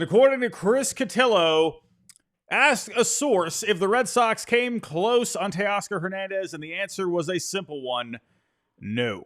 According to Chris Cotillo, asked a source if the Red Sox came close on Teoscar Hernandez, and the answer was a simple one: no.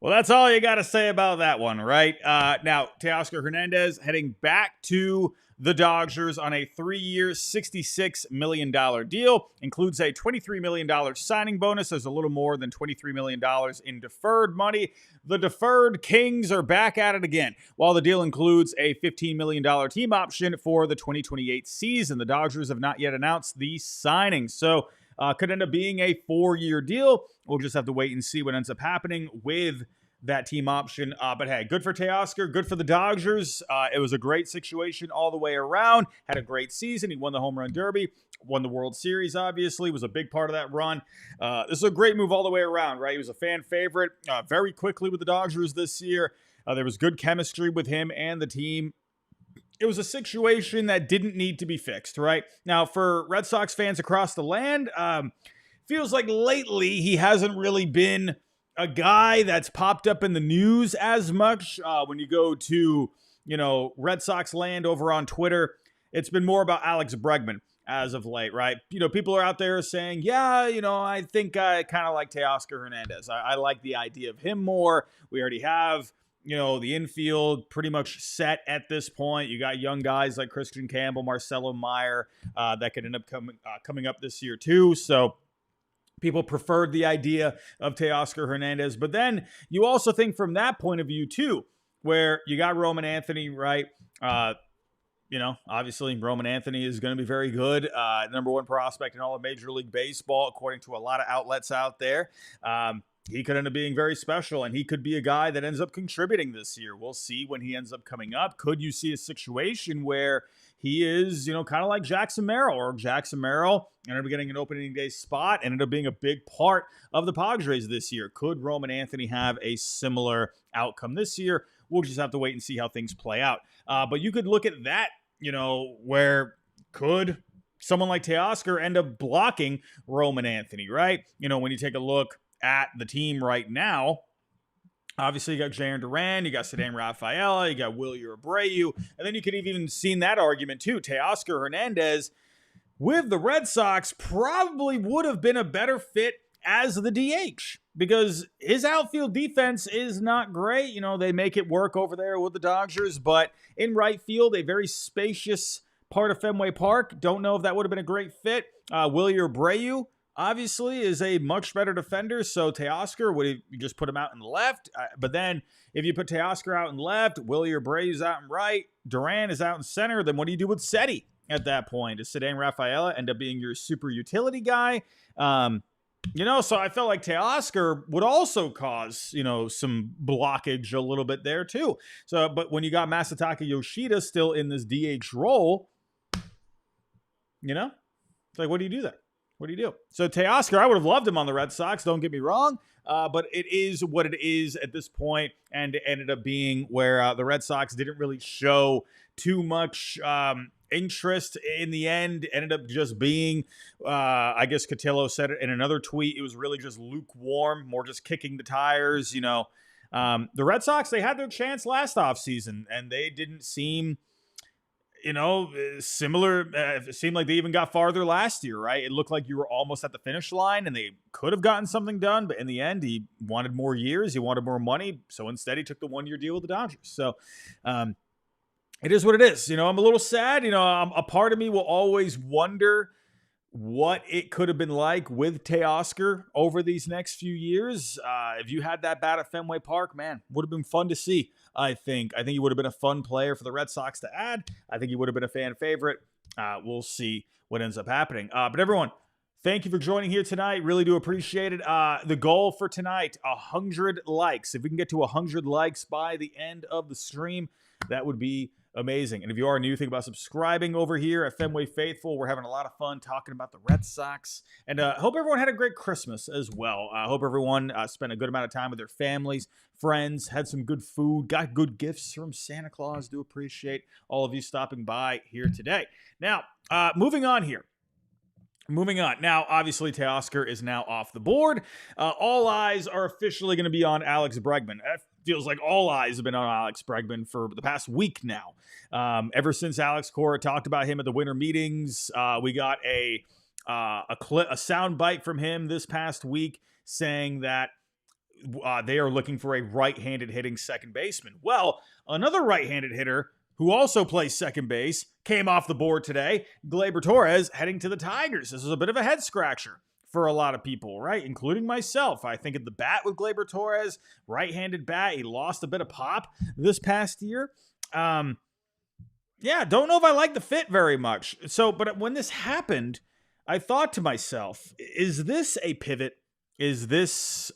Well, that's all you got to say about that one, right? Now, Teoscar Hernandez heading back to the Dodgers on a 3-year, $66 million deal. Includes a $23 million signing bonus. There's a little more than $23 million in deferred money. The deferred Kings are back at it again. While the deal includes a $15 million team option for the 2028 season, the Dodgers have not yet announced the signing. So, could end up being a 4-year deal. We'll just have to wait and see what ends up happening with that team option. But hey, good for Teoscar, good for the Dodgers. It was a great situation all the way around. Had a great season. He won the Home Run Derby, won the World Series, obviously, was a big part of that run. This is a great move all the way around, right? He was a fan favorite very quickly with the Dodgers this year. There was good chemistry with him and the team. It was a situation that didn't need to be fixed, right? Now, for Red Sox fans across the land, feels like lately he hasn't really been a guy that's popped up in the news as much. When you go to, Red Sox land over on Twitter, it's been more about Alex Bregman as of late, right? People are out there saying, I think I kind of like Teoscar Hernandez. I like the idea of him more. We already have the infield pretty much set at this point. You got young guys like Christian Campbell, Marcelo Meyer that could end up coming up this year too. So people preferred the idea of Teoscar Hernandez. But then you also think from that point of view too, where you got Roman Anthony, right? Obviously Roman Anthony is going to be very good. Number one prospect in all of Major League Baseball, according to a lot of outlets out there. He could end up being very special, and he could be a guy that ends up contributing this year. We'll see when he ends up coming up. Could you see a situation where he is, kind of like Jackson Merrill, or Jackson Merrill ended up getting an opening day spot, ended up being a big part of the Padres this year? Could Roman Anthony have a similar outcome this year? We'll just have to wait and see how things play out. But you could look at that, where could someone like Teoscar end up blocking Roman Anthony, right? When you take a look at the team right now, obviously you got Jaron Duran, you got Ceddanne Rafaela, you got Wilyer Abreu, and then you could have even seen that argument too. Teoscar Hernandez with the Red Sox probably would have been a better fit as the DH because his outfield defense is not great. They make it work over there with the Dodgers, but in right field, a very spacious part of Fenway Park. Don't know if that would have been a great fit. Wilyer Abreu obviously is a much better defender, so Teoscar, would you just put him out in left? But then if you put Teoscar out in left, Wilyer Abreu's out in right, Duran is out in center, then what do you do with Seti at that point? Does Ceddanne Rafaela end up being your super utility guy? So I felt like Teoscar would also cause, some blockage a little bit there too. So, but when you got Masataka Yoshida still in this DH role, it's like, what do you do there? What do you do? So Teoscar, I would have loved him on the Red Sox, don't get me wrong, but it is what it is at this point, and it ended up being where the Red Sox didn't really show too much interest in the end. Ended up just being, I guess Cotillo said it in another tweet, it was really just lukewarm, more just kicking the tires. The Red Sox, they had their chance last offseason, and they didn't seem similar. It seemed like they even got farther last year, right? It looked like you were almost at the finish line and they could have gotten something done, but in the end, he wanted more years, he wanted more money, so instead he took the 1-year deal with the Dodgers. So it is what it is. I'm a little sad. A part of me will always wonder what it could have been like with Teoscar over these next few years. If you had that bat at Fenway Park, man, would have been fun to see. I think he would have been a fun player for the Red Sox to add. I think he would have been a fan favorite. We'll see what ends up happening. But everyone, thank you for joining here tonight. Really do appreciate it. The goal for tonight, 100 likes. If we can get to 100 likes by the end of the stream, that would be amazing. And if you are new, think about subscribing over here at Fenway Faithful. We're having a lot of fun talking about the Red Sox. And hope everyone had a great Christmas as well. I hope everyone spent a good amount of time with their families, friends, had some good food, got good gifts from Santa Claus. Do appreciate all of you stopping by here today. Now, moving on here. Now, obviously, Teoscar is now off the board. All eyes are officially going to be on Alex Bregman. feels like all eyes have been on Alex Bregman for the past week now. Ever since Alex Cora talked about him at the winter meetings, we got a sound bite from him this past week saying that they are looking for a right-handed hitting second baseman. Well, another right-handed hitter who also plays second base came off the board today, Gleyber Torres, heading to the Tigers. This is a bit of a head-scratcher for a lot of people, right? Including myself. I think at the bat with Gleyber Torres, right-handed bat, he lost a bit of pop this past year. Don't know if I like the fit very much. But when this happened, I thought to myself, is this a pivot? Is this,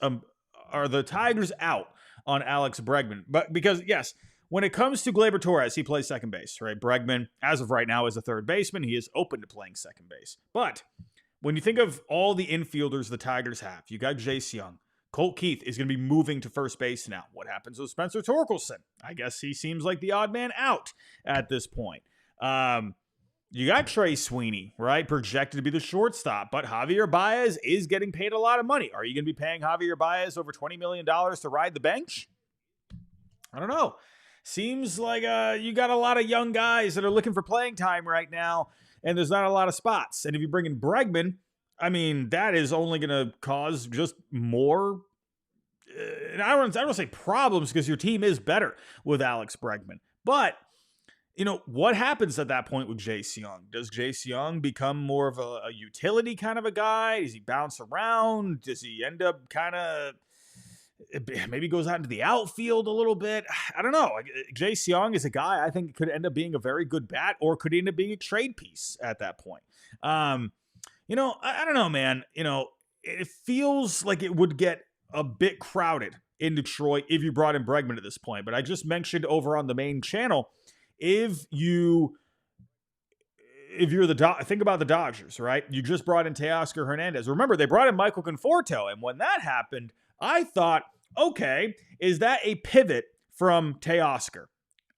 are the Tigers out on Alex Bregman? But because, yes, when it comes to Gleyber Torres, he plays second base, right? Bregman, as of right now, is a third baseman. He is open to playing second base. But when you think of all the infielders the Tigers have, you got Jace Young. Colt Keith is going to be moving to first base now. What happens with Spencer Torkelson? I guess he seems like the odd man out at this point. You got Trey Sweeney, right? Projected to be the shortstop, but Javier Baez is getting paid a lot of money. Are you going to be paying Javier Baez over $20 million to ride the bench? I don't know. Seems like you got a lot of young guys that are looking for playing time right now, and there's not a lot of spots. And if you bring in Bregman, I mean, that is only going to cause just more. And I don't say problems because your team is better with Alex Bregman. But, what happens at that point with Jace Young? Does Jace Young become more of a utility kind of a guy? Does he bounce around? Does he end up kind of maybe goes out into the outfield a little bit? I don't know. Jace Young is a guy I think could end up being a very good bat, or could end up being a trade piece at that point. I don't know, man. It feels like it would get a bit crowded in Detroit if you brought in Bregman at this point. But I just mentioned over on the main channel, if you're think about the Dodgers, right? You just brought in Teoscar Hernandez. Remember, they brought in Michael Conforto, and when that happened, I thought, okay, is that a pivot from Teoscar?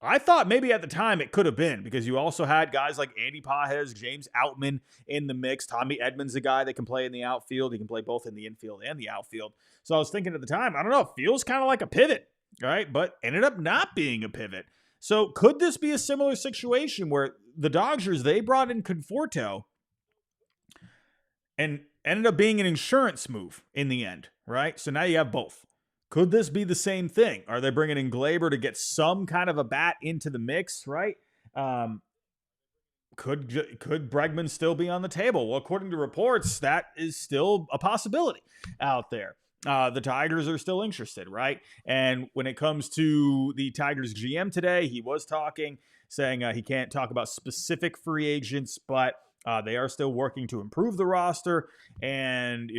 I thought maybe at the time it could have been, because you also had guys like Andy Pajes, James Outman in the mix. Tommy Edmonds, a guy that can play in the outfield. He can play both in the infield and the outfield. So I was thinking at the time, I don't know, it feels kind of like a pivot, right? But ended up not being a pivot. So could this be a similar situation where the Dodgers, they brought in Conforto and ended up being an insurance move in the end, right? So now you have both. Could this be the same thing? Are they bringing in Gleyber to get some kind of a bat into the mix, right? Could Bregman still be on the table? Well, according to reports, that is still a possibility out there. The Tigers are still interested, right? And when it comes to the Tigers GM today, he was talking, saying he can't talk about specific free agents, but they are still working to improve the roster, and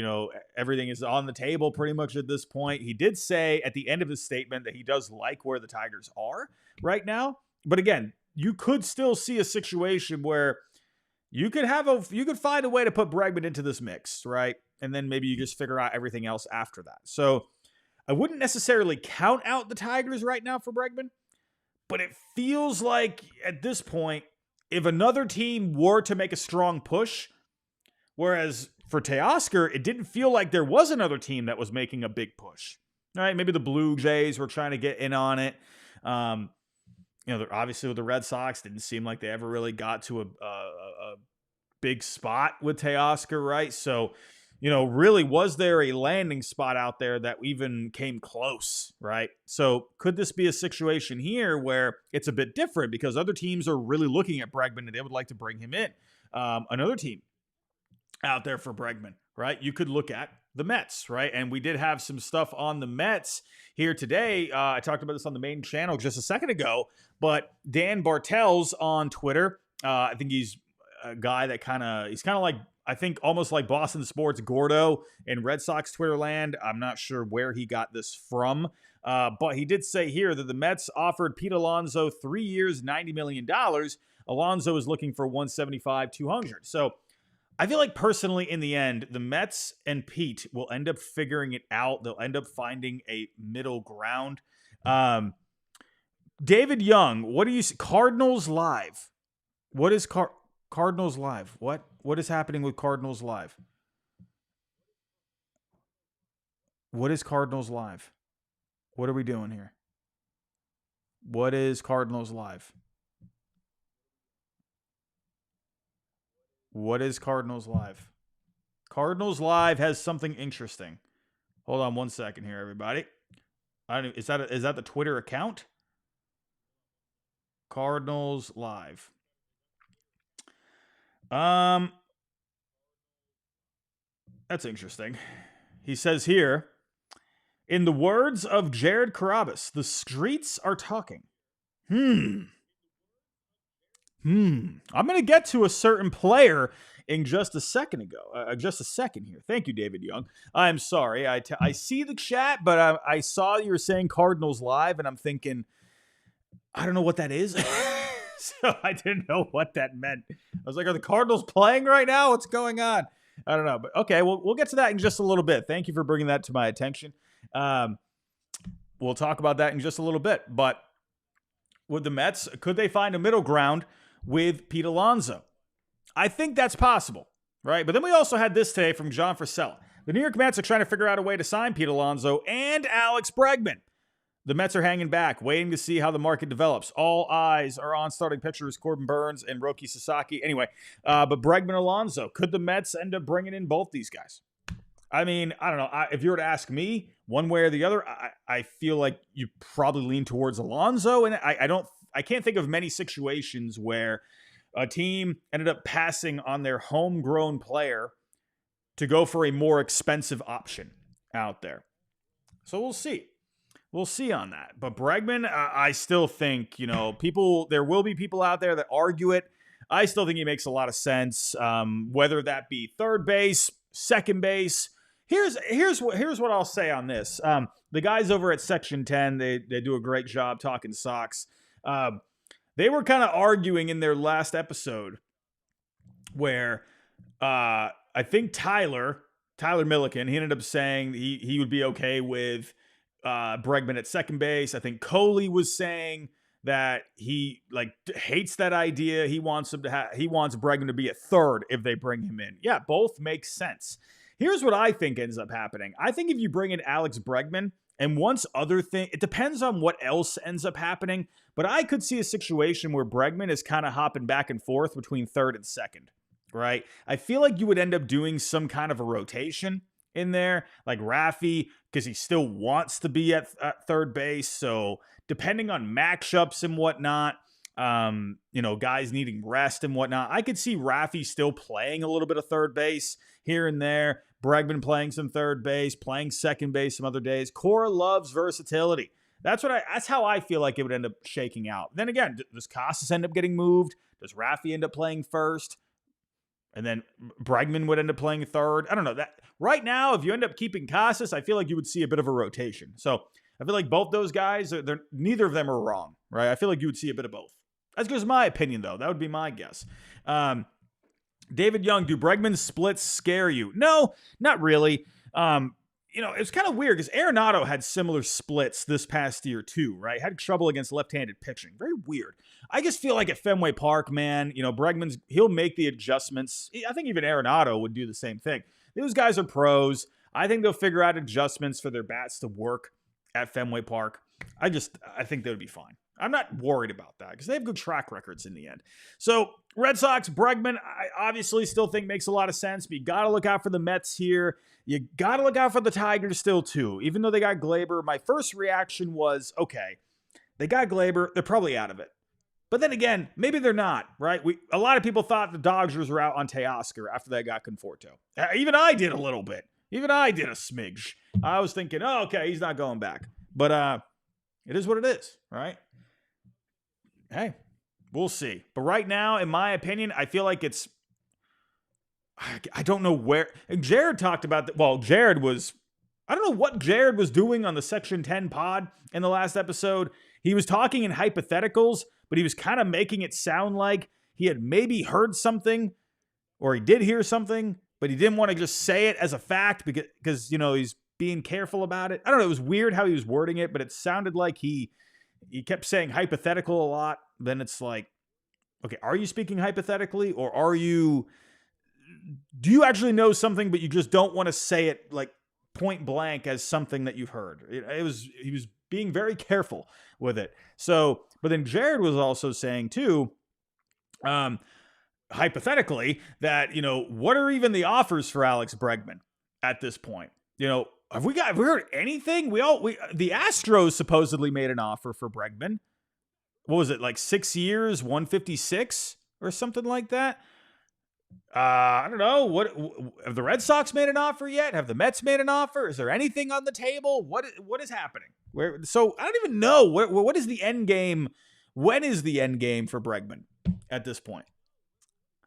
everything is on the table pretty much at this point. He did say at the end of his statement that he does like where the Tigers are right now, but again, you could still see a situation where you could find a way to put Bregman into this mix, right? And then maybe you just figure out everything else after that. So I wouldn't necessarily count out the Tigers right now for Bregman, but it feels like at this point, if another team were to make a strong push, whereas for Teoscar, it didn't feel like there was another team that was making a big push. All right, maybe the Blue Jays were trying to get in on it. Obviously with the Red Sox, didn't seem like they ever really got to a big spot with Teoscar, right? So, really, was there a landing spot out there that even came close, right? So could this be a situation here where it's a bit different because other teams are really looking at Bregman and they would like to bring him in? Another team out there for Bregman, right? You could look at the Mets, right? And we did have some stuff on the Mets here today. I talked about this on the main channel just a second ago, but Dan Bartels on Twitter, I think he's a guy that he's kind of like, I think almost like Boston Sports Gordo in Red Sox Twitter land. I'm not sure where he got this from, but he did say here that the Mets offered Pete Alonso 3 years, $90 million. Alonso is looking for 175, 200. So I feel like personally in the end, the Mets and Pete will end up figuring it out. They'll end up finding a middle ground. David Young, what do you see? Cardinals Live. What is Cardinals Live? What is happening with Cardinals Live? What is Cardinals Live? What are we doing here? What is Cardinals Live? What is Cardinals Live? Cardinals Live has something interesting. Hold on one second here, everybody. Is that the Twitter account? Cardinals Live. That's interesting. He says here, in the words of Jared Carabas, the streets are talking. I'm going to get to a certain player in just a second here. Thank you, David Young. I'm sorry. I see the chat, but I saw you were saying Cardinals Live, and I'm thinking, I don't know what that is. So I didn't know what that meant. I was like, are the Cardinals playing right now? What's going on? I don't know. But okay, we'll get to that in just a little bit. Thank you for bringing that to my attention. We'll talk about that in just a little bit. But with the Mets, could they find a middle ground with Pete Alonso? I think that's possible, right? But then we also had this today from John Frisella. The New York Mets are trying to figure out a way to sign Pete Alonso and Alex Bregman. The Mets are hanging back, waiting to see how the market develops. All eyes are on starting pitchers Corbin Burnes and Roki Sasaki. Anyway, but Bregman Alonso, could the Mets end up bringing in both these guys? I mean, I don't know. If you were to ask me one way or the other, I feel like you probably lean towards Alonso. And I can't think of many situations where a team ended up passing on their homegrown player to go for a more expensive option out there. So we'll see. We'll see on that. But Bregman, I still think, there will be people out there that argue it. I still think he makes a lot of sense, whether that be third base, second base. Here's what I'll say on this. The guys over at Section 10, they do a great job talking Sox. They were kind of arguing in their last episode where I think Tyler Milliken, he ended up saying he would be okay with Bregman at second base. I think Coley was saying that he hates that idea. He wants Bregman to be at third if they bring him in. Yeah, both make sense. Here's what I think ends up happening. I think if you bring in Alex Bregman, and it depends on what else ends up happening, but I could see a situation where Bregman is kind of hopping back and forth between third and second, right? I feel like you would end up doing some kind of a rotation in there, like Rafi, because he still wants to be at third base. So depending on matchups and whatnot, guys needing rest and whatnot, I could see Rafi still playing a little bit of third base here and there. Bregman playing some third base, playing second base some other days. Cora loves versatility. That's how I feel like it would end up shaking out. Then again, does Casas end up getting moved? Does Rafi end up playing first? And then Bregman would end up playing third. I don't know. That right now, if you end up keeping Casas, I feel like you would see a bit of a rotation. So I feel like both those guys, neither of them are wrong, right? I feel like you would see a bit of both. That's just my opinion, though. That would be my guess. David Young, do Bregman splits scare you? No, not really. It's kind of weird because Arenado had similar splits this past year too, right? Had trouble against left-handed pitching. Very weird. I just feel like at Fenway Park, man, he'll make the adjustments. I think even Arenado would do the same thing. Those guys are pros. I think they'll figure out adjustments for their bats to work at Fenway Park. I think they would be fine. I'm not worried about that because they have good track records in the end. So Red Sox, Bregman, I obviously still think makes a lot of sense, but you got to look out for the Mets here. You got to look out for the Tigers still too. Even though they got Glaber, my first reaction was, okay, they got Glaber, they're probably out of it. But then again, maybe they're not, right? A lot of people thought the Dodgers were out on Teoscar after they got Conforto. Even I did a little bit. Even I did a smidge. I was thinking, oh, okay, he's not going back. But it is what it is, right? Hey, we'll see. But right now, in my opinion, I feel like I don't know where. And Jared talked about that. Well, I don't know what Jared was doing on the Section 10 pod in the last episode. He was talking in hypotheticals, but he was kind of making it sound like he had maybe heard something or he did hear something, but he didn't want to just say it as a fact because he's being careful about it. I don't know. It was weird how he was wording it, but it sounded like he kept saying hypothetical a lot. Then it's like, okay, are you speaking hypothetically or do you actually know something, but you just don't want to say it like point blank as something that you've heard? He was being very careful with it. So, but then Jared was also saying too, hypothetically, that, what are even the offers for Alex Bregman at this point? Have we heard anything? The Astros supposedly made an offer for Bregman. What was it, like 6 years, 156 or something like that? I don't know. What have the Red Sox made an offer yet? Have the Mets made an offer? Is there anything on the table? What is happening? So I don't even know what is the end game. When is the end game for Bregman at this point?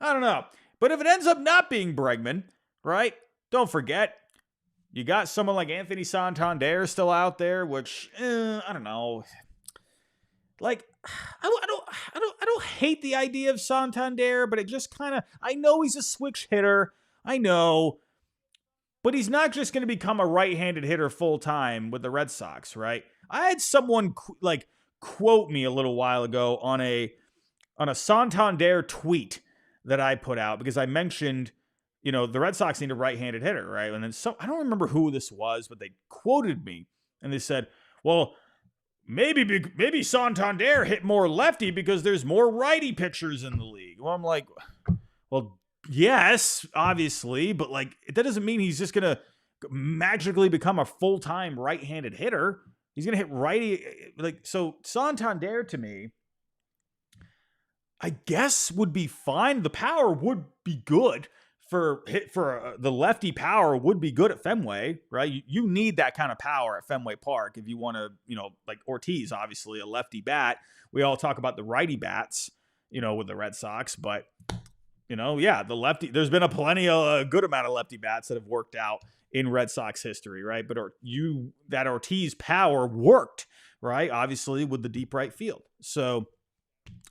I don't know. But if it ends up not being Bregman, right? Don't forget, you got someone like Anthony Santander still out there, which I don't know. Like, I don't hate the idea of Santander, but it just kind of, I know he's a switch hitter. I know. But he's not just going to become a right-handed hitter full time with the Red Sox, right? I had someone quote me a little while ago on a Santander tweet that I put out because I mentioned, the Red Sox need a right-handed hitter, right? And then I don't remember who this was, but they quoted me and they said, well, maybe Santander hit more lefty because there's more righty pitchers in the league. Well, I'm like, well, yes, obviously, but like that doesn't mean he's just gonna magically become a full-time right-handed hitter. He's gonna hit righty. So Santander to me, I guess would be fine. The power would be good for the lefty power would be good at Fenway, right? You need that kind of power at Fenway Park if you want to, like Ortiz, obviously a lefty bat. We all talk about the righty bats, with the Red Sox, but the lefty, there's been a good amount of lefty bats that have worked out in Red Sox history, right? But that Ortiz power worked, right? Obviously with the deep right field. So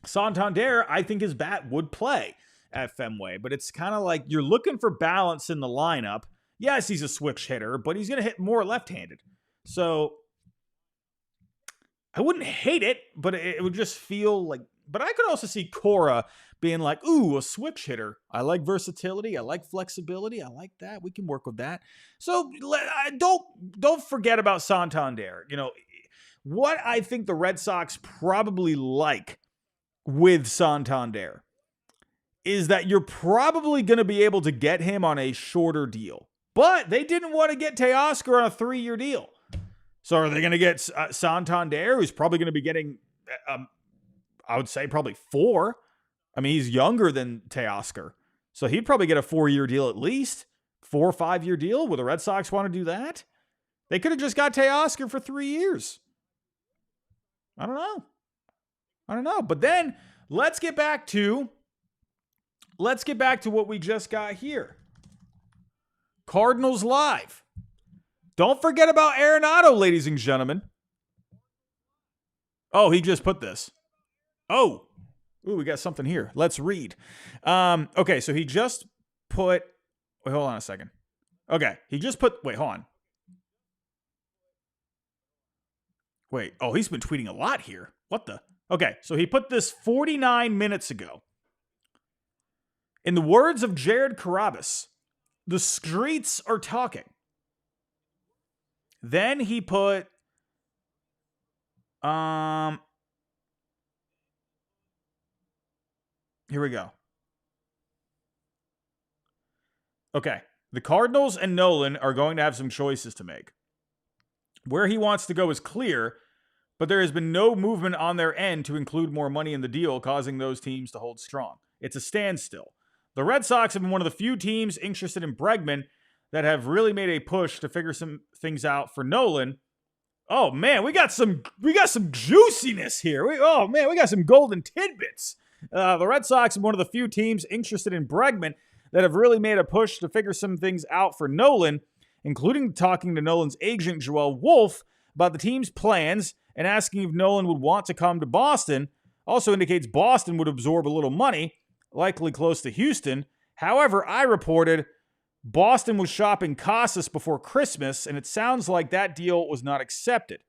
Santander, I think his bat would play at Fenway, but it's kind of like you're looking for balance in the lineup. Yes, he's a switch hitter, but he's going to hit more left-handed. So I wouldn't hate it, but it would just feel like, but I could also see Cora being like, ooh, a switch hitter. I like versatility. I like flexibility. I like that. We can work with that. So don't forget about Santander. What I think the Red Sox probably like with Santander is that you're probably going to be able to get him on a shorter deal. But they didn't want to get Teoscar on a 3-year deal. So are they going to get Santander, who's probably going to be getting, I would say probably 4. I mean, he's younger than Teoscar. So he'd probably get a 4-year deal at least. 4 or 5-year deal. Will the Red Sox want to do that? They could have just got Teoscar for 3 years. I don't know. But then let's get back to what we just got here. Cardinals Live. Don't forget about Arenado, ladies and gentlemen. Oh, he just put this. Oh, ooh, we got something here. Let's read. Okay, so he just put... Wait, hold on a second. Okay, he just put... Wait, hold on. Wait, oh, he's been tweeting a lot here. What the... Okay, so he put this 49 minutes ago. In the words of Jared Carabas, the streets are talking. Then he put, here we go. Okay, the Cardinals and Nolan are going to have some choices to make. Where he wants to go is clear, but there has been no movement on their end to include more money in the deal, causing those teams to hold strong. It's a standstill. The Red Sox have been one of the few teams interested in Bregman that have really made a push to figure some things out for Nolan. Oh man, we got some juiciness here. We got some golden tidbits. The Red Sox are one of the few teams interested in Bregman that have really made a push to figure some things out for Nolan, including talking to Nolan's agent Joel Wolfe about the team's plans and asking if Nolan would want to come to Boston. Also indicates Boston would absorb a little money, likely close to Houston. However, I reported Boston was shopping Casas before Christmas, and it sounds like that deal was not accepted.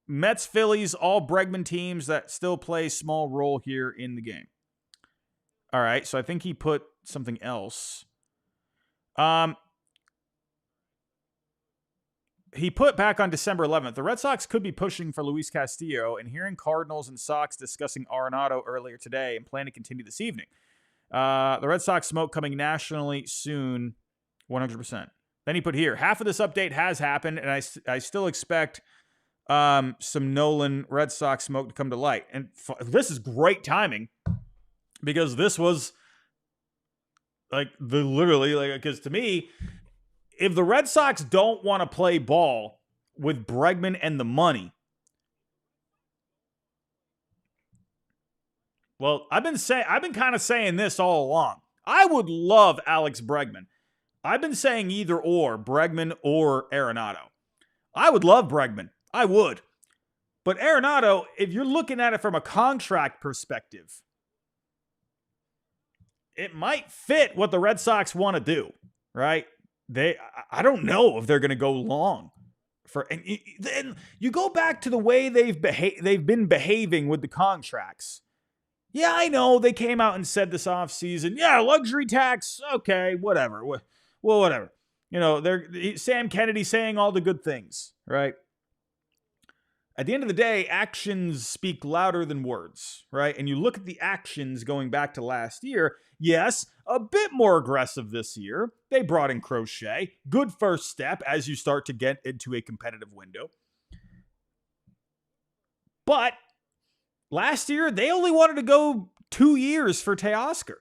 Mets, Phillies, all Bregman teams that still play a small role here in the game. All right, so I think he put something else. he put back on December 11th, the Red Sox could be pushing for Luis Castillo, and hearing Cardinals and Sox discussing Arenado earlier today and plan to continue this evening. The Red Sox smoke coming nationally soon, 100%. Then he put here, half of this update has happened, and I still expect some Nolan Red Sox smoke to come to light. And this is great timing, because this was because to me, if the Red Sox don't want to play ball with Bregman and the money, well, I've been kind of saying this all along. I would love Alex Bregman. I've been saying either or, Bregman or Arenado. I would love Bregman. I would. But Arenado, if you're looking at it from a contract perspective, it might fit what the Red Sox want to do, right? I don't know if they're going to go long and you go back to the way they've been behaving with the contracts. Yeah, I know they came out and said this offseason, yeah, luxury tax, okay, whatever. Well, whatever. You know, Sam Kennedy saying all the good things, right? At the end of the day, actions speak louder than words, right? And you look at the actions going back to last year. Yes, a bit more aggressive this year. They brought in Crochet. Good first step as you start to get into a competitive window. But last year, they only wanted to go 2 years for Teoscar.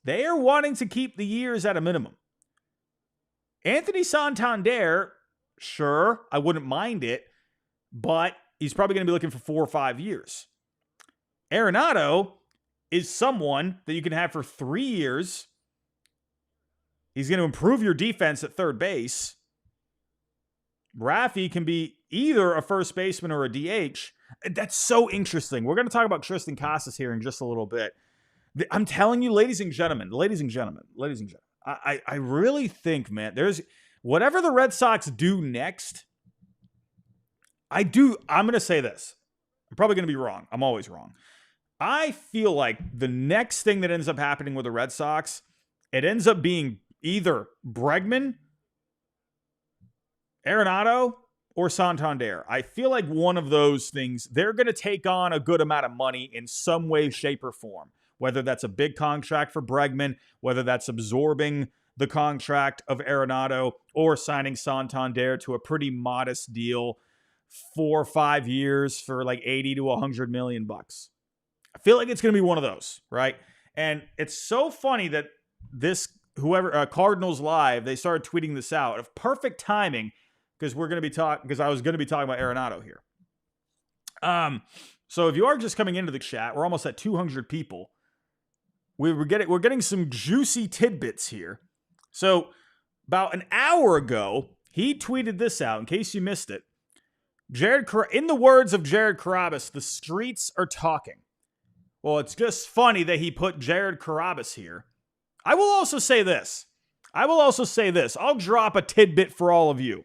They are wanting to keep the years at a minimum. Anthony Santander, sure, I wouldn't mind it, but he's probably going to be looking for 4 or 5 years. Arenado is someone that you can have for 3 years. He's going to improve your defense at third base. Raffy can be either a first baseman or a DH. That's so interesting. We're going to talk about Tristan Casas here in just a little bit. I'm telling you, ladies and gentlemen, I really think, man, there's whatever the Red Sox do next. I'm going to say this. I'm probably going to be wrong. I'm always wrong. I feel like the next thing that ends up happening with the Red Sox, it ends up being either Bregman, Arenado, or Santander. I feel like one of those things, they're going to take on a good amount of money in some way, shape, or form. Whether that's a big contract for Bregman, whether that's absorbing the contract of Arenado, or signing Santander to a pretty modest deal, 4 or 5 years for like 80 to 100 million bucks. I feel like it's going to be one of those, right? And it's so funny that Cardinals Live, they started tweeting this out of perfect timing, because I was going to be talking about Arenado here. So if you are just coming into the chat, we're almost at 200 people. We're getting some juicy tidbits here. So about an hour ago, he tweeted this out in case you missed it. In the words of Jared Carrabis, the streets are talking. Well, it's just funny that he put Jared Carrabis here. I will also say this. I'll drop a tidbit for all of you.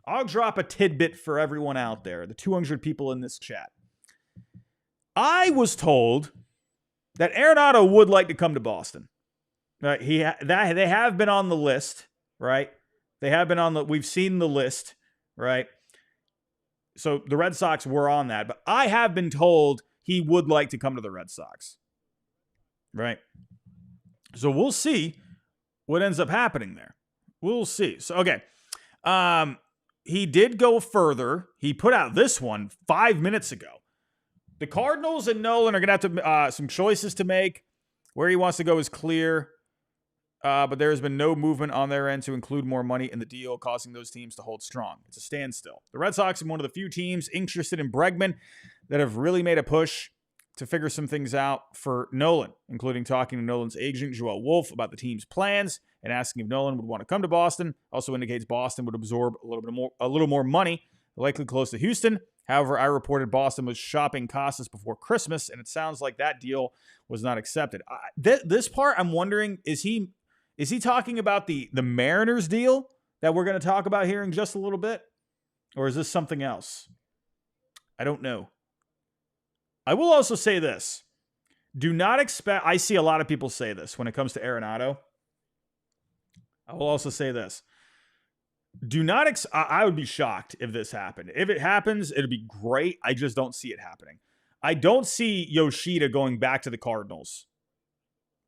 I'll drop a tidbit for everyone out there, the 200 people in this chat. I was told that Arenado would like to come to Boston. They have been on the list, right? We've seen the list, right? So the Red Sox were on that, but I have been told he would like to come to the Red Sox, right? So we'll see what ends up happening there. We'll see. So, okay. He did go further. He put out this one 5 minutes ago. The Cardinals and Nolan are going to have some choices to make. Where he wants to go is clear, but there has been no movement on their end to include more money in the deal, causing those teams to hold strong. It's a standstill. The Red Sox are one of the few teams interested in Bregman that have really made a push to figure some things out for Nolan, including talking to Nolan's agent, Joel Wolf, about the team's plans and asking if Nolan would want to come to Boston. Also indicates Boston would absorb a little more money, likely close to Houston. However, I reported Boston was shopping Casas before Christmas, and it sounds like that deal was not accepted. This part, I'm wondering, is he talking about the Mariners deal that we're going to talk about here in just a little bit? Or is this something else? I don't know. I will also say this. Do not expect... I see a lot of people say this when it comes to Arenado. I will also say this. Do not. I would be shocked if this happened. If it happens, it'd be great. I just don't see it happening. I don't see Yoshida going back to the Cardinals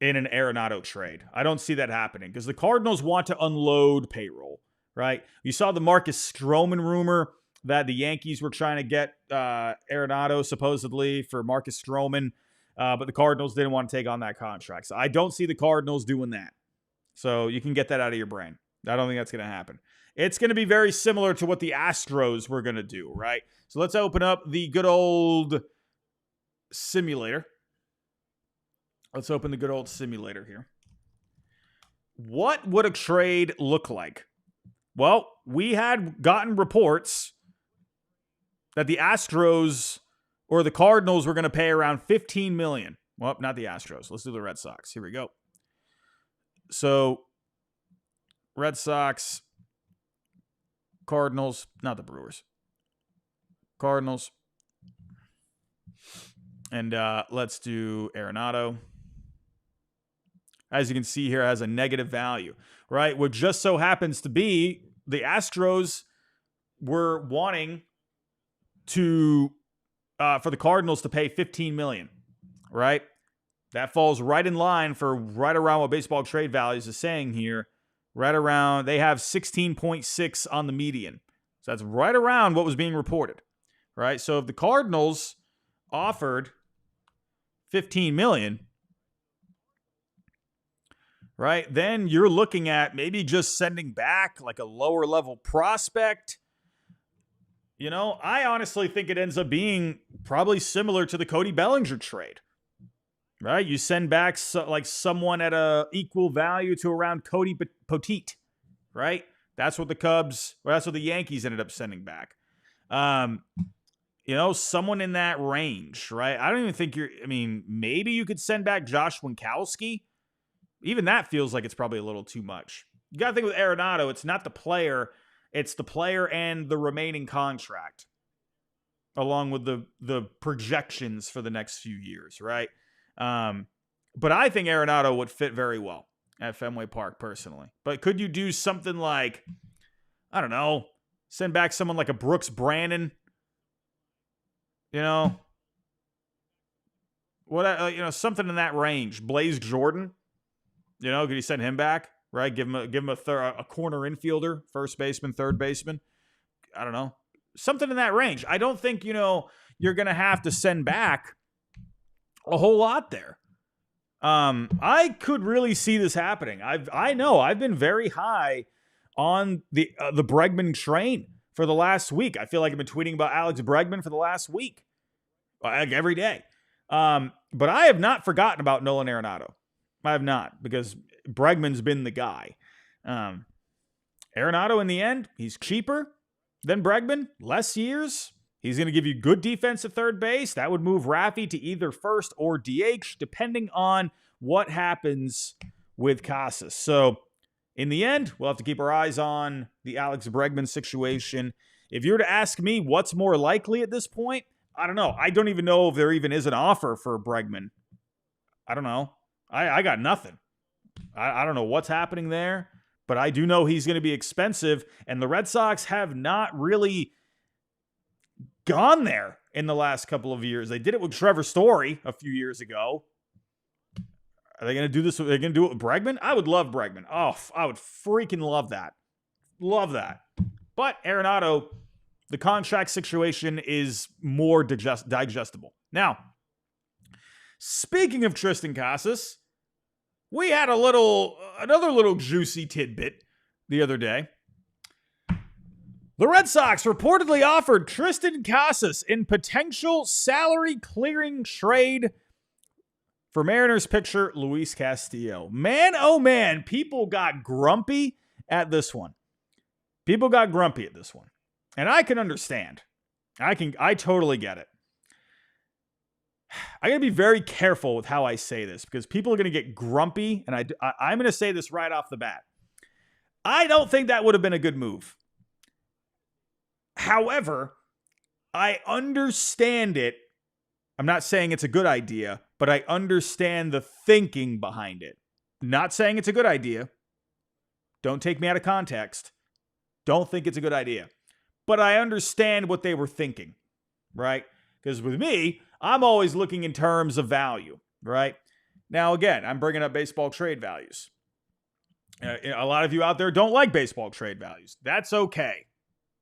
in an Arenado trade. I don't see that happening because the Cardinals want to unload payroll, right? You saw the Marcus Stroman rumor that the Yankees were trying to get Arenado supposedly for Marcus Stroman, but the Cardinals didn't want to take on that contract. So I don't see the Cardinals doing that. So you can get that out of your brain. I don't think that's going to happen. It's going to be very similar to what the Astros were going to do, right? So let's open up the good old simulator. Let's open the good old simulator here. What would a trade look like? Well, we had gotten reports that the Astros or the Cardinals were going to pay around $15 million. Well, not the Astros. Let's do the Red Sox. Here we go. So, Red Sox, Cardinals, not the Brewers. Cardinals. And let's do Arenado. As you can see here, has a negative value, right? What just so happens to be the Astros were wanting to for the Cardinals to pay $15 million, right? That falls right in line for right around what baseball trade values is saying here. Right around, they have 16.6 on the median. So that's right around what was being reported, right? So if the Cardinals offered $15 million, right, then you're looking at maybe just sending back like a lower level prospect. You know, I honestly think it ends up being probably similar to the Cody Bellinger trade, right? You send back like someone at a equal value to around Cody Poteet, right? That's what the Cubs, or that's what the Yankees ended up sending back. You know, someone in that range, right? I don't even think maybe you could send back Josh Winkowski. Even that feels like it's probably a little too much. You got to think with Arenado, it's not the player, it's the player and the remaining contract, along with the projections for the next few years, right? But I think Arenado would fit very well at Fenway Park, personally. But could you do something like, I don't know, send back someone like a Brooks Brannon? You know, something in that range. Blaze Jordan. You know, could you send him back? Right, give him a corner infielder, first baseman, third baseman. I don't know, something in that range. I don't think you're gonna have to send back a whole lot there. I could really see this happening. I've been very high on the Bregman train for the last week. I feel like I've been tweeting about Alex Bregman for the last week, like every day. But I have not forgotten about Nolan Arenado. I have not, because Bregman's been the guy. Arenado, in the end, he's cheaper than Bregman, less years. He's going to give you good defense at third base. That would move Rafi to either first or DH, depending on what happens with Casas. So, in the end, we'll have to keep our eyes on the Alex Bregman situation. If you were to ask me what's more likely at this point, I don't know. I don't even know if there even is an offer for Bregman. I don't know. I got nothing. I don't know what's happening there, but I do know he's going to be expensive, and the Red Sox have not really gone there in the last couple of years. They did it with Trevor Story a few years ago. Are they going to do this? Are they going to do it with Bregman? I would love Bregman. Oh, I would freaking love that. Love that. But Arenado, the contract situation is more digestible. Now, speaking of Triston Casas, we had another little juicy tidbit the other day. The Red Sox reportedly offered Triston Casas in potential salary clearing trade for Mariners pitcher Luis Castillo. Man, oh man, people got grumpy at this one. And I can understand. I totally get it. I got to be very careful with how I say this, because people are going to get grumpy, and I'm going to say this right off the bat. I don't think that would have been a good move. However, I understand it. I'm not saying it's a good idea, but I understand the thinking behind it. Not saying it's a good idea. Don't take me out of context. Don't think it's a good idea. But I understand what they were thinking, right? Because with me, I'm always looking in terms of value, right? Now, again, I'm bringing up baseball trade values. A lot of you out there don't like baseball trade values. That's okay.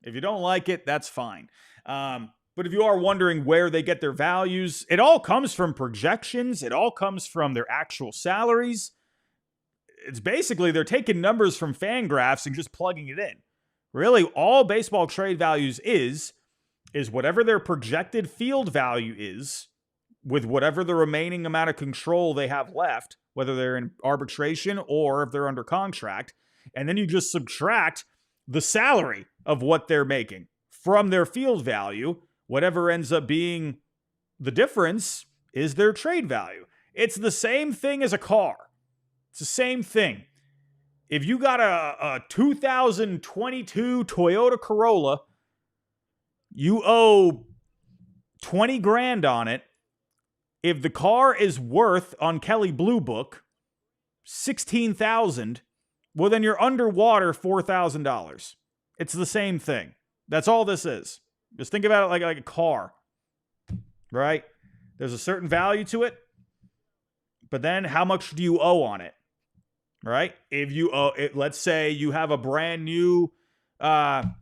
If you don't like it, that's fine. But if you are wondering where they get their values, it all comes from projections. It all comes from their actual salaries. It's basically they're taking numbers from Fangraphs and just plugging it in. Really, all baseball trade values is whatever their projected field value is with whatever the remaining amount of control they have left, whether they're in arbitration or if they're under contract. And then you just subtract the salary of what they're making from their field value. Whatever ends up being the difference is their trade value. It's the same thing as a car. It's the same thing. If you got a 2022 Toyota Corolla, you owe 20 grand on it. If the car is worth on Kelley Blue Book 16,000, well then you're underwater $4,000. It's the same thing. That's all this is. Just think about it like a car, right? There's a certain value to it, but then how much do you owe on it, right? If you owe it, let's say you have a brand new, brand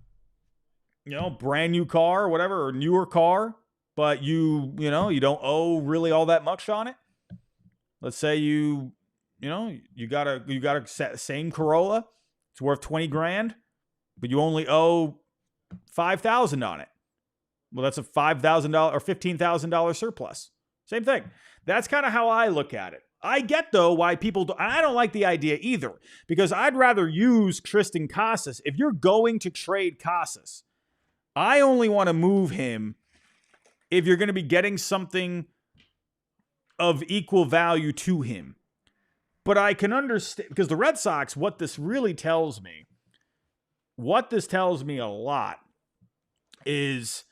new car or whatever, or newer car, but you don't owe really all that much on it. Let's say you got a same Corolla. It's worth 20 grand, but you only owe 5,000 on it. Well, that's a $5,000 or $15,000 surplus. Same thing. That's kind of how I look at it. I get, though, why people do. I don't like the idea either, because I'd rather use Triston Casas. If you're going to trade Casas, I only want to move him if you're going to be getting something of equal value to him. But I can understand, because the Red Sox, what this tells me a lot is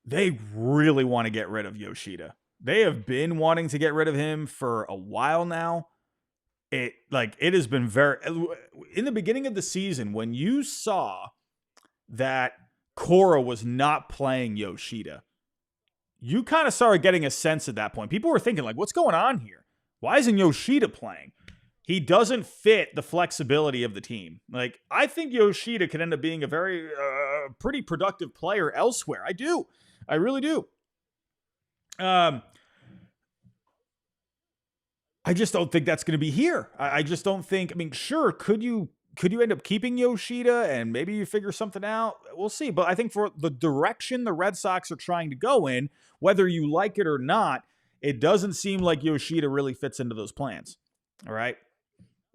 they really want to get rid of Yoshida. They have been wanting to get rid of him for a while now. It has been in the beginning of the season, when you saw that Cora was not playing Yoshida, you kind of started getting a sense at that point. People were thinking, what's going on here? Why isn't Yoshida playing? He doesn't fit the flexibility of the team. I think Yoshida could end up being a very pretty productive player elsewhere. I do. I really do. I just don't think that's going to be here. I just don't think. Sure, could you end up keeping Yoshida and maybe you figure something out? We'll see. But I think for the direction the Red Sox are trying to go in, whether you like it or not, it doesn't seem like Yoshida really fits into those plans. All right.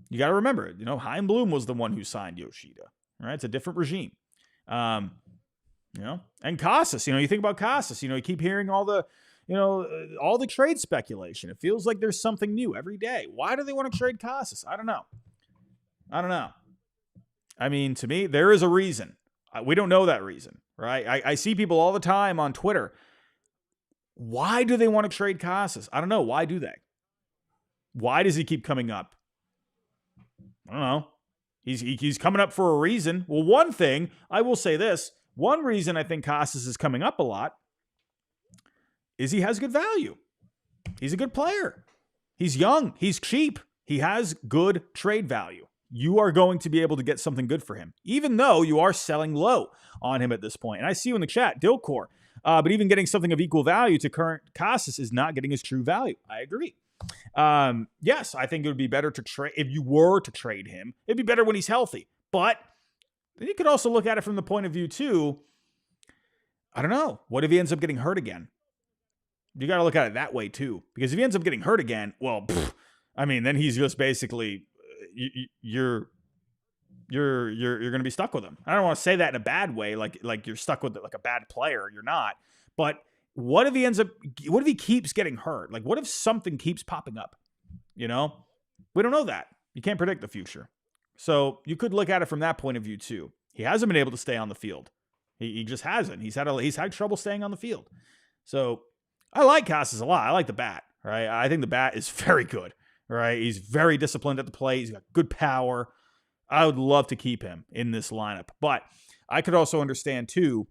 You got to remember, Chaim Bloom was the one who signed Yoshida. All right. It's a different regime. And Casas, you think about Casas, you keep hearing all the trade speculation. It feels like there's something new every day. Why do they want to trade Casas? I don't know. To me, there is a reason. We don't know that reason, right? I see people all the time on Twitter. Why do they want to trade Casas? I don't know. Why do they? Why does he keep coming up? I don't know. He's coming up for a reason. Well, one thing, I will say this. One reason I think Casas is coming up a lot is he has good value. He's a good player. He's young. He's cheap. He has good trade value. You are going to be able to get something good for him, even though you are selling low on him at this point. And I see you in the chat, Dilcor. But even getting something of equal value to current Casas is not getting his true value. I agree. Yes, I think it would be better to trade. If you were to trade him, it'd be better when he's healthy. But then you could also look at it from the point of view, too. I don't know. What if he ends up getting hurt again? You got to look at it that way, too. Because if he ends up getting hurt again, well, then he's just basically, you're going to be stuck with him. I don't want to say that in a bad way, like you're stuck with a bad player. You're not. But what if he keeps getting hurt? What if something keeps popping up? We don't know that. You can't predict the future. So you could look at it from that point of view too. He hasn't been able to stay on the field. He just hasn't. He's had trouble staying on the field. So I like Casas a lot. I like the bat, right? I think the bat is very good, right? He's very disciplined at the plate. He's got good power. I would love to keep him in this lineup. But I could also understand, too,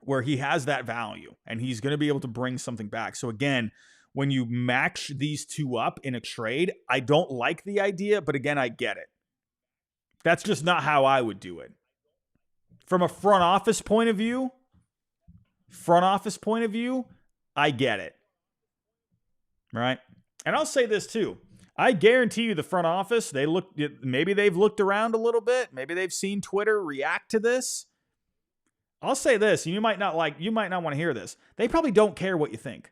where he has that value and he's going to be able to bring something back. So, again, when you match these two up in a trade, I don't like the idea, but again, I get it. That's just not how I would do it. From a front office point of view, I get it. Right? And I'll say this too. I guarantee you the front office, maybe they've looked around a little bit. Maybe they've seen Twitter react to this. I'll say this, and you might not want to hear this. They probably don't care what you think.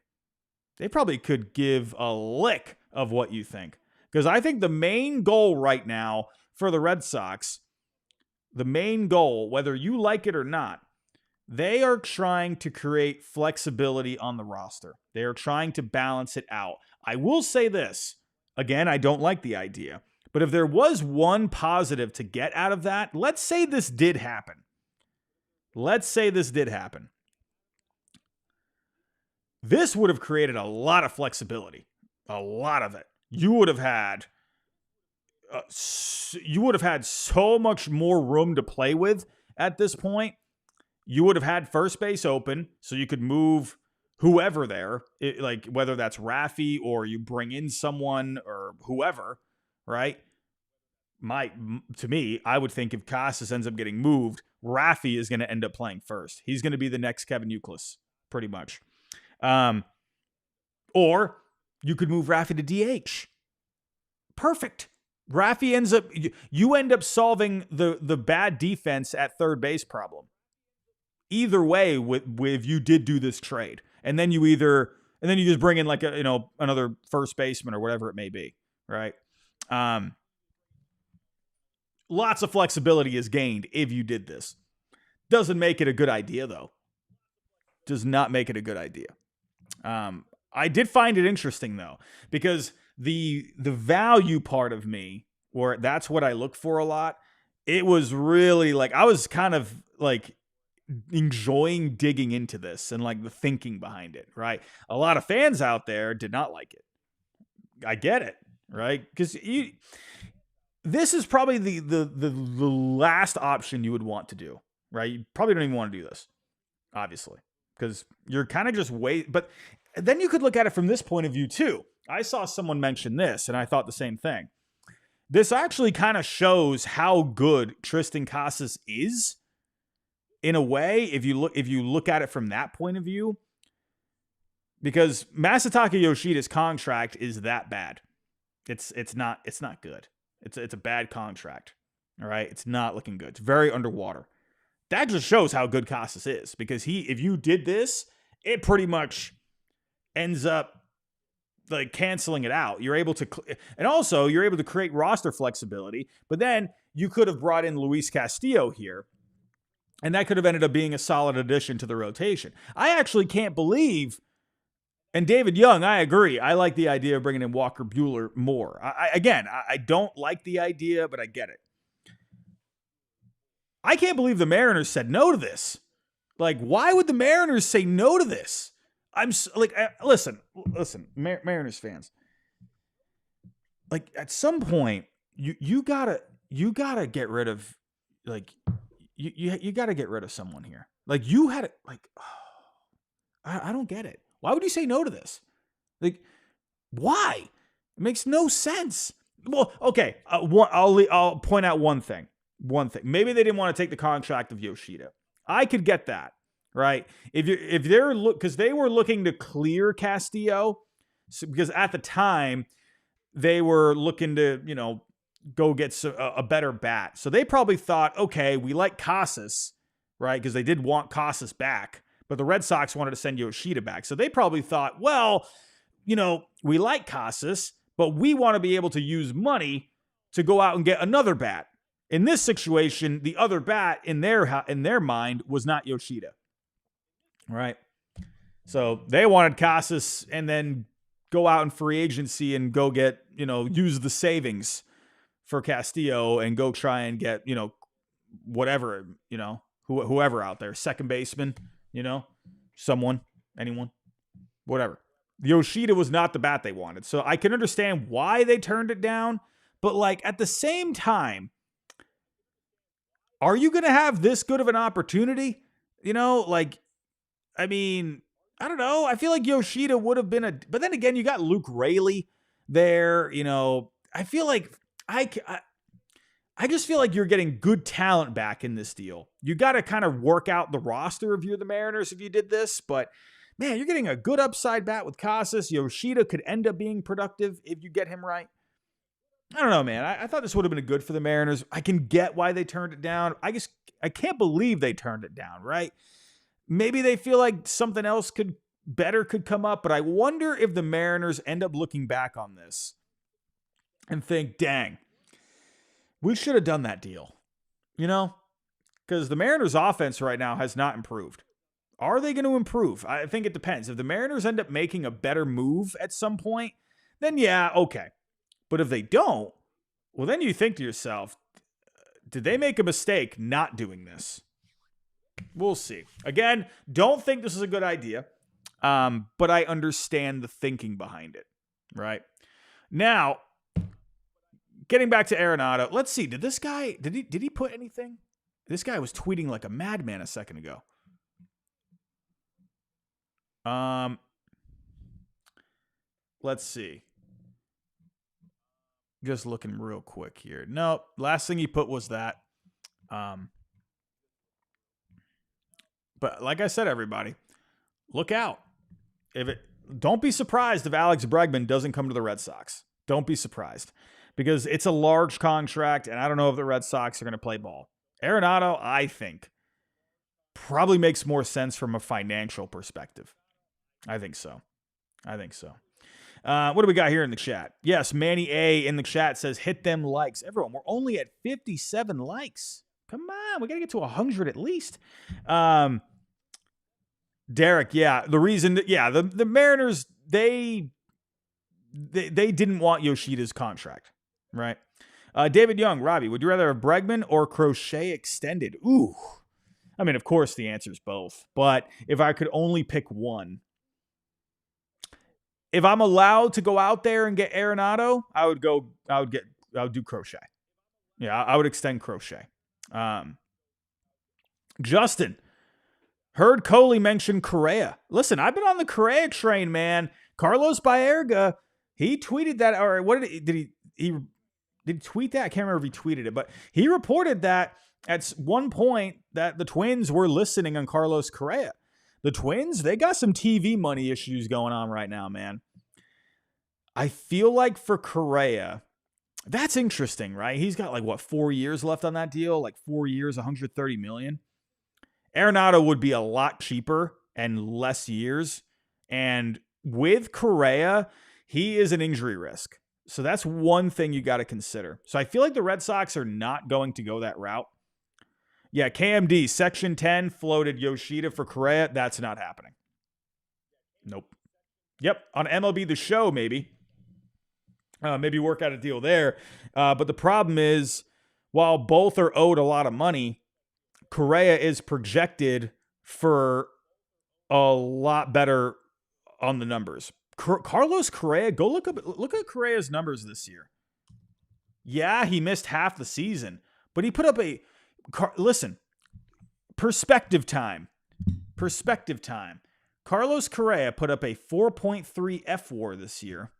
They probably could give a lick of what you think. Because I think the main goal right now for the Red Sox, whether you like it or not, they are trying to create flexibility on the roster. They are trying to balance it out. I will say this. Again, I don't like the idea. But if there was one positive to get out of that, let's say this did happen. This would have created a lot of flexibility. A lot of it. You would have had so much more room to play with at this point. You would have had first base open, so you could move whoever there, like whether that's Rafi or you bring in someone or whoever, right? To me, I would think if Casas ends up getting moved, Rafi is going to end up playing first. He's going to be the next Kevin Youkilis, pretty much. Or you could move Rafi to DH. Perfect. Rafi you end up solving the bad defense at third base problem. Either way, if you did do this trade, and then you just bring in like another first baseman or whatever it may be, right? Lots of flexibility is gained if you did this. Doesn't make it a good idea, though. Does not make it a good idea. I did find it interesting, though, because the value part of me, or that's what I look for a lot, it was really like, I was kind of like enjoying digging into this and like the thinking behind it, right? A lot of fans out there did not like it. I get it, right? Because this is probably the last option you would want to do, right? You probably don't even want to do this, obviously, because you're kind of just But then you could look at it from this point of view too. I saw someone mention this, and I thought the same thing. This actually kind of shows how good Tristan Casas is, in a way, if you look at it from that point of view, because Masataka Yoshida's contract is that bad. It's not good. It's a bad contract. All right, it's not looking good. It's very underwater. That just shows how good Casas is, because if you did this, it pretty much ends up like canceling it out. You're able to, and also you're able to create roster flexibility. But then you could have brought in Luis Castillo here, and that could have ended up being a solid addition to the rotation. I actually can't believe, and David Young, I agree. I like the idea of bringing in Walker Buehler more. I don't like the idea, but I get it. I can't believe the Mariners said no to this. Like, why would the Mariners say no to this? Listen, Mariners fans. Like, at some point, you gotta get rid of, like, you gotta get rid of someone here. Like, you had it. Like, I don't get it. Why would you say no to this? Like, why? It makes no sense. Well, okay. I'll point out one thing. Maybe they didn't want to take the contract of Yoshida. I could get that, right? Because they were looking to clear Castillo, because at the time they were looking to, go get a better bat. So they probably thought, okay, we like Casas, right? Because they did want Casas back, but the Red Sox wanted to send Yoshida back. So they probably thought, well, we like Casas, but we want to be able to use money to go out and get another bat. In this situation, the other bat in their mind was not Yoshida, right? So they wanted Casas and then go out in free agency and go get, use the savings for Castillo and go try and get, whatever, whoever out there, second baseman, someone, anyone, whatever. Yoshida was not the bat they wanted. So I can understand why they turned it down, But like at the same time, are you going to have this good of an opportunity? You know, like, I mean, I don't know. I feel like Yoshida would have been but then again, you got Luke Raley there. You know, I feel like I just feel like you're getting good talent back in this deal. You got to kind of work out the roster if you're the Mariners if you did this, but man, you're getting a good upside bat with Casas. Yoshida could end up being productive if you get him right. I don't know, man. I thought this would have been good for the Mariners. I can get why they turned it down. I can't believe they turned it down, right? Maybe they feel like something else could come up, but I wonder if the Mariners end up looking back on this and think, dang, we should have done that deal, you know? Because the Mariners' offense right now has not improved. Are they going to improve? I think it depends. If the Mariners end up making a better move at some point, then yeah, okay. But if they don't, well, then you think to yourself, did they make a mistake not doing this? We'll see. Again, don't think this is a good idea, but I understand the thinking behind it, right? Now, getting back to Arenado, let's see. Did he put anything? This guy was tweeting like a madman a second ago. Let's see. Just looking real quick here. No, last thing he put was that. But like I said, everybody, look out. Don't be surprised if Alex Bregman doesn't come to the Red Sox. Don't be surprised. Because it's a large contract, and I don't know if the Red Sox are going to play ball. Arenado, I think, probably makes more sense from a financial perspective. I think so. What do we got here in the chat? Yes, Manny A in the chat says, hit them likes. Everyone, we're only at 57 likes. Come on, we got to get to 100 at least. Derek, yeah, the reason, the Mariners, they didn't want Yoshida's contract, right? David Young, Robbie, would you rather have Bregman or Crochet extended? Ooh, I mean, of course the answer is both, but if I could only pick one, if I'm allowed to go out there and get Arenado, I would do Crochet. Yeah, I would extend Crochet. Justin, heard Coley mention Correa. Listen, I've been on the Correa train, man. Carlos Baerga, he tweeted that, or what did he tweet that? I can't remember if he tweeted it, but he reported that at one point that the Twins were listening on Carlos Correa. The Twins, they got some TV money issues going on right now, man. I feel like for Correa, that's interesting, right? He's got 4 years left on that deal, 4 years, $130 million. Arenado would be a lot cheaper and less years. And with Correa, he is an injury risk. So that's one thing you got to consider. So I feel like the Red Sox are not going to go that route. Yeah, KMD, Section 10 floated Yoshida for Correa. That's not happening. Nope. Yep, on MLB The Show, maybe. Maybe work out a deal there. But the problem is, while both are owed a lot of money, Correa is projected for a lot better on the numbers. Carlos Correa, go look at Correa's numbers this year. Yeah, he missed half the season, but he put up listen, perspective time. Carlos Correa put up a 4.3 F-WAR this year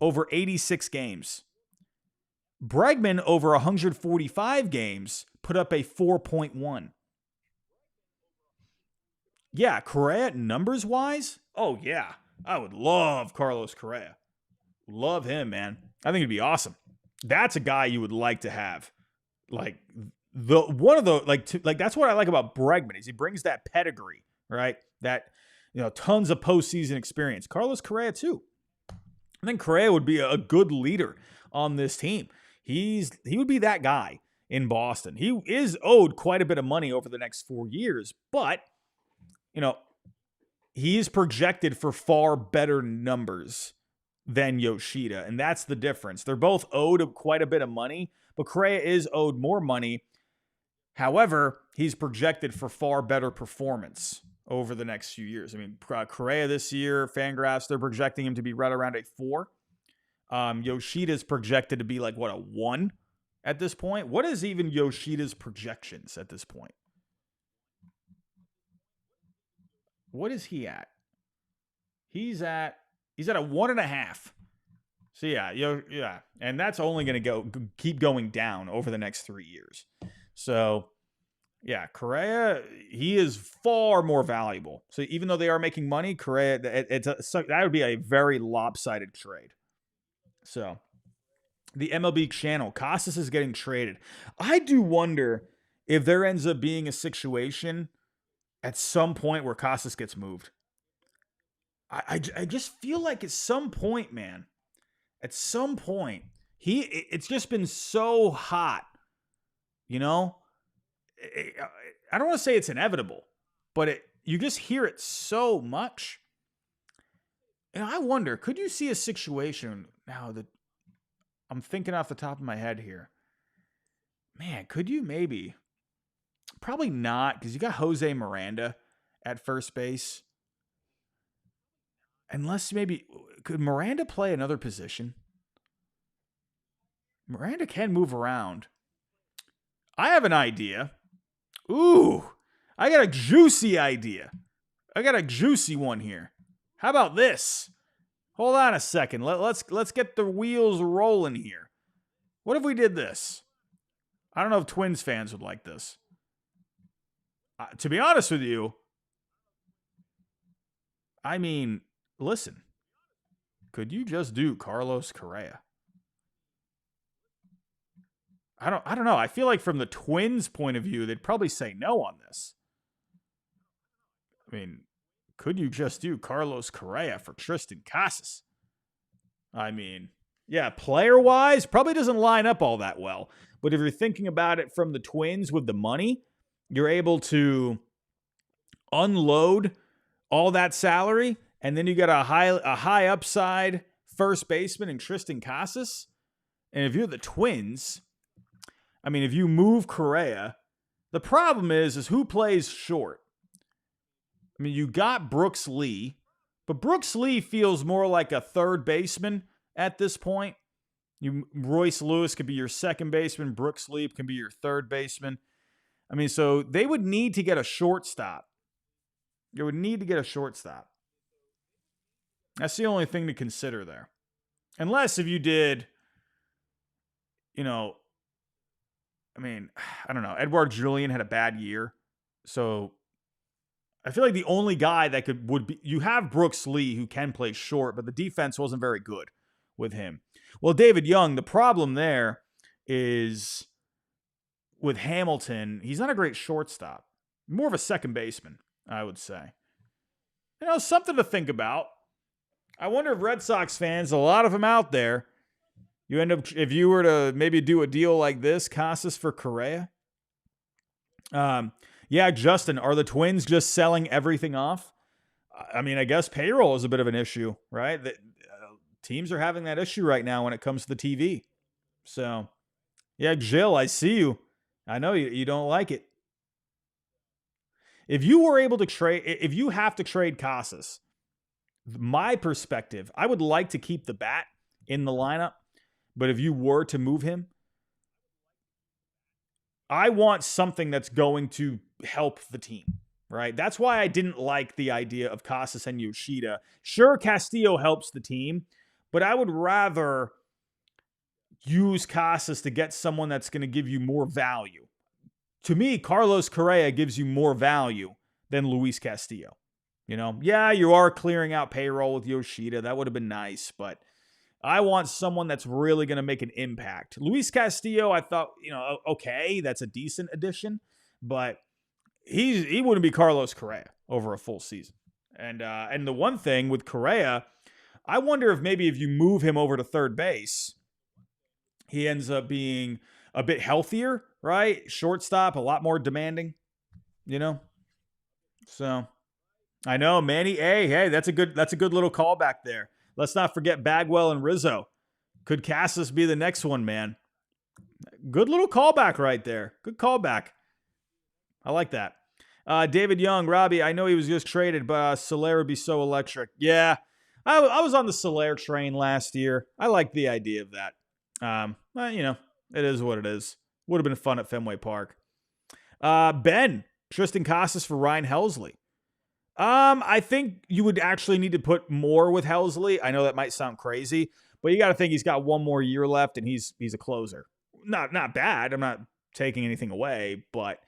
over 86 games. Bregman, over 145 games, put up a 4.1. Yeah, Correa, numbers-wise, oh yeah, I would love Carlos Correa. Love him, man. I think it'd be awesome. That's a guy you would like to have. That's what I like about Bregman is he brings that pedigree, right? That, tons of postseason experience. Carlos Correa too. I think Correa would be a good leader on this team. He would be that guy in Boston. He is owed quite a bit of money over the next 4 years, but he is projected for far better numbers than Yoshida, and that's the difference. They're both owed quite a bit of money, but Correa is owed more money. However, he's projected for far better performance over the next few years. I mean, Correa this year, Fangraphs, they're projecting him to be right around a 4. Yoshida's projected to be like, what, a 1 at this point? What is even Yoshida's projections at this point? What is he at? He's at a 1.5. So yeah, and that's only going to keep going down over the next 3 years. So yeah, Correa, he is far more valuable. So even though they are making money, Correa, that would be a very lopsided trade. So the MLB channel, Casas is getting traded. I do wonder if there ends up being a situation at some point where Casas gets moved. I just feel like at some point, man, at some point, it's just been so hot, you know? I don't want to say it's inevitable, but you just hear it so much. And I wonder, could you see a situation now that I'm thinking off the top of my head here? Man, could you maybe? Probably not, because you got Jose Miranda at first base. Unless maybe, could Miranda play another position? Miranda can move around. I have an idea. Ooh, I got a juicy idea. I got a juicy one here. How about this? Hold on a second. Let's get the wheels rolling here. What if we did this? I don't know if Twins fans would like this. To be honest with you, I mean, listen. Could you just do Carlos Correa? I don't know. I feel like from the Twins' point of view, they'd probably say no on this. I mean, could you just do Carlos Correa for Tristan Casas? I mean, yeah, player-wise, probably doesn't line up all that well. But if you're thinking about it from the Twins with the money, you're able to unload all that salary, and then you got a high upside first baseman in Tristan Casas. And if you're the Twins, I mean, if you move Correa, the problem is who plays short? I mean, you got Brooks Lee, but Brooks Lee feels more like a third baseman at this point. Royce Lewis could be your second baseman. Brooks Lee can be your third baseman. I mean, so they would need to get a shortstop. They would need to get a shortstop. That's the only thing to consider there. Unless if you did, I mean, I don't know. Edouard Julien had a bad year. So I feel like the only guy that would be, you have Brooks Lee who can play short, but the defense wasn't very good with him. Well, David Young, the problem there is with Hamilton, he's not a great shortstop. More of a second baseman, I would say. Something to think about. I wonder if Red Sox fans, a lot of them out there, you end up, if you were to maybe do a deal like this, Casas for Correa. Yeah, Justin, are the Twins just selling everything off? I mean, I guess payroll is a bit of an issue, right? Teams are having that issue right now when it comes to the TV. So, yeah, Jill, I see you. I know you don't like it. If you were able to trade, if you have to trade Casas, my perspective, I would like to keep the bat in the lineup. But if you were to move him, I want something that's going to help the team, right? That's why I didn't like the idea of Casas and Yoshida. Sure, Castillo helps the team, but I would rather use Casas to get someone that's going to give you more value. To me, Carlos Correa gives you more value than Luis Castillo. Yeah, you are clearing out payroll with Yoshida. That would have been nice, but I want someone that's really going to make an impact. Luis Castillo, I thought, okay, that's a decent addition, but he wouldn't be Carlos Correa over a full season. And the one thing with Correa, I wonder if maybe if you move him over to third base, he ends up being a bit healthier, right? Shortstop, a lot more demanding, So I know, Manny. Hey, that's a good little callback there. Let's not forget Bagwell and Rizzo. Could Casas be the next one, man? Good little callback right there. Good callback. I like that. David Young, Robbie, I know he was just traded, but Soler would be so electric. Yeah, I was on the Soler train last year. I like the idea of that. Well, it is what it is. Would have been fun at Fenway Park. Ben, Tristan Casas for Ryan Helsley. I think you would actually need to put more with Helsley. I know that might sound crazy, but you got to think he's got one more year left, and he's a closer. Not bad. I'm not taking anything away, but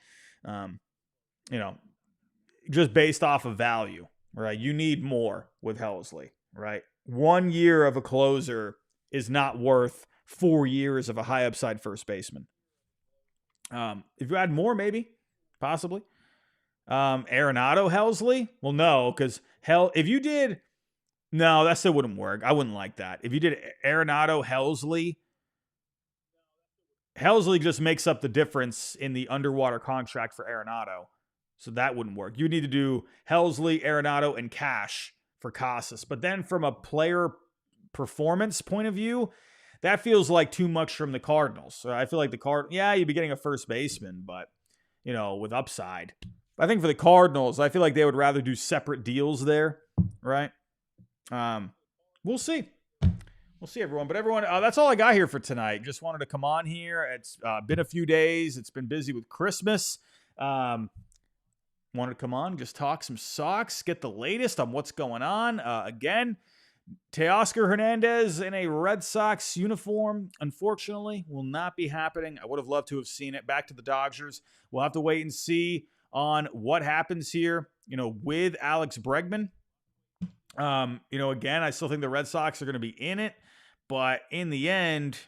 just based off of value, right? You need more with Helsley, right? 1 year of a closer is not worth 4 years of a high upside first baseman. If you add more, maybe, possibly. Arenado, Helsley? Well, no, because if you did, no, that still wouldn't work. I wouldn't like that. If you did Arenado, Helsley just makes up the difference in the underwater contract for Arenado. So that wouldn't work. You need to do Helsley, Arenado, and cash for Casas. But then from a player performance point of view, that feels like too much from the Cardinals. So I feel like you'd be getting a first baseman, but, with upside. I think for the Cardinals, I feel like they would rather do separate deals there, right? We'll see. We'll see, everyone. But everyone, that's all I got here for tonight. Just wanted to come on here. It's been a few days. It's been busy with Christmas. Wanted to come on, just talk some Sox, get the latest on what's going on. Again, Teoscar Hernandez in a Red Sox uniform, unfortunately, will not be happening. I would have loved to have seen it. Back to the Dodgers. We'll have to wait and see on what happens here, with Alex Bregman. Again, I still think the Red Sox are going to be in it, but in the end,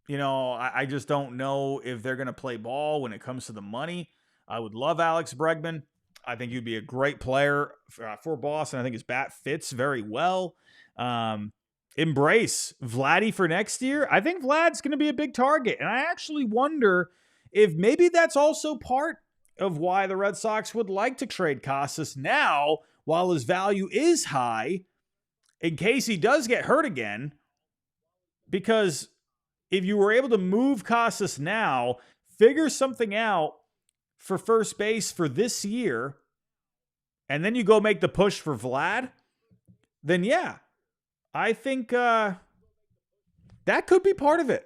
I just don't know if they're going to play ball when it comes to the money. I would love Alex Bregman. I think he'd be a great player for Boston. I think his bat fits very well. Embrace Vladdy for next year. I think Vlad's going to be a big target, and I actually wonder if maybe that's also part of why the Red Sox would like to trade Casas now while his value is high in case he does get hurt again. Because if you were able to move Casas now, figure something out for first base for this year, and then you go make the push for Vlad, then yeah, I think that could be part of it.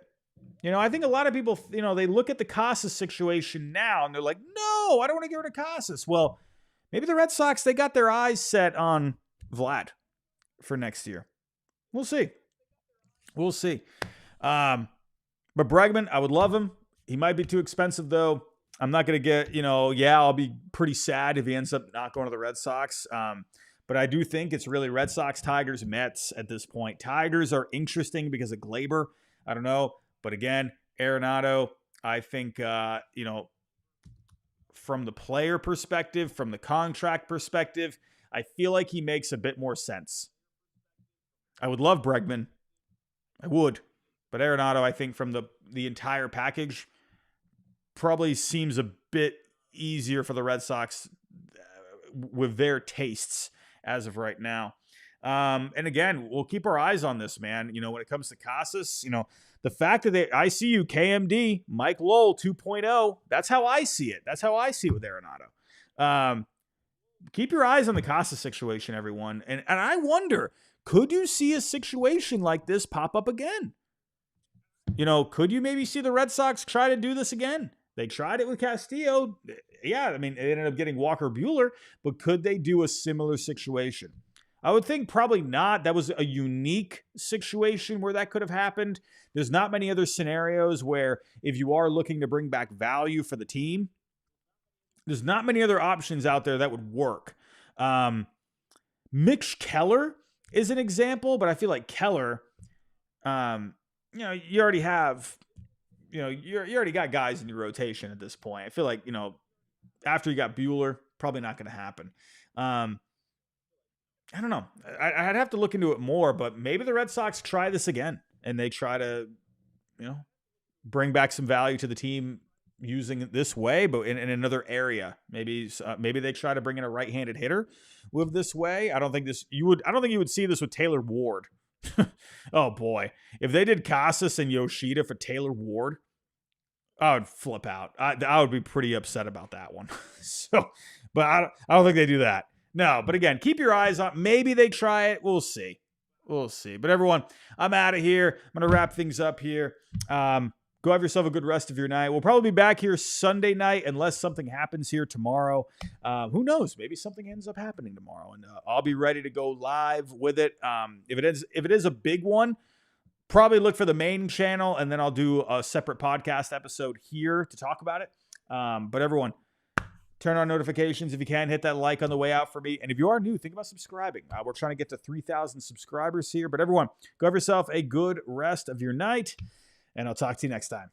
I think a lot of people, they look at the Casas situation now and they're like, no, I don't want to get rid of Casas. Well, maybe the Red Sox, they got their eyes set on Vlad for next year. We'll see. But Bregman, I would love him. He might be too expensive, though. I'm not going to get, I'll be pretty sad if he ends up not going to the Red Sox. But I do think it's really Red Sox, Tigers, Mets at this point. Tigers are interesting because of Glaber. I don't know. But again, Arenado, I think, from the player perspective, from the contract perspective, I feel like he makes a bit more sense. I would love Bregman. I would. But Arenado, I think from the entire package, probably seems a bit easier for the Red Sox with their tastes as of right now. And again, we'll keep our eyes on this, man. When it comes to Casas, the fact that I see you, KMD, Mike Lowell 2.0, that's how I see it. That's how I see it with Arenado. Keep your eyes on the Casas situation, everyone. And I wonder, could you see a situation like this pop up again? Could you maybe see the Red Sox try to do this again? They tried it with Castillo. Yeah, I mean, it ended up getting Walker Buehler, but could they do a similar situation? I would think probably not. That was a unique situation where that could have happened. There's not many other scenarios where if you are looking to bring back value for the team, there's not many other options out there that would work. Mitch Keller is an example, but I feel like Keller, you already have, you already got guys in your rotation at this point. I feel like, after you got Buehler, probably not going to happen. I don't know. I'd have to look into it more, but maybe the Red Sox try this again and they try to, bring back some value to the team using it this way, but in another area. Maybe they try to bring in a right-handed hitter with this way. I don't think you would see this with Taylor Ward. Oh boy. If they did Casas and Yoshida for Taylor Ward, I would flip out. I would be pretty upset about that one. But I don't think they do that. No, but again, keep your eyes on. Maybe they try it. We'll see. We'll see. But everyone, I'm out of here. I'm going to wrap things up here. Go have yourself a good rest of your night. We'll probably be back here Sunday night unless something happens here tomorrow. Who knows? Maybe something ends up happening tomorrow, and I'll be ready to go live with it. If it is a big one, probably look for the main channel, and then I'll do a separate podcast episode here to talk about it. But everyone, turn on notifications if you can. Hit that like on the way out for me. And if you are new, think about subscribing. We're trying to get to 3,000 subscribers here. But everyone, go have yourself a good rest of your night, and I'll talk to you next time.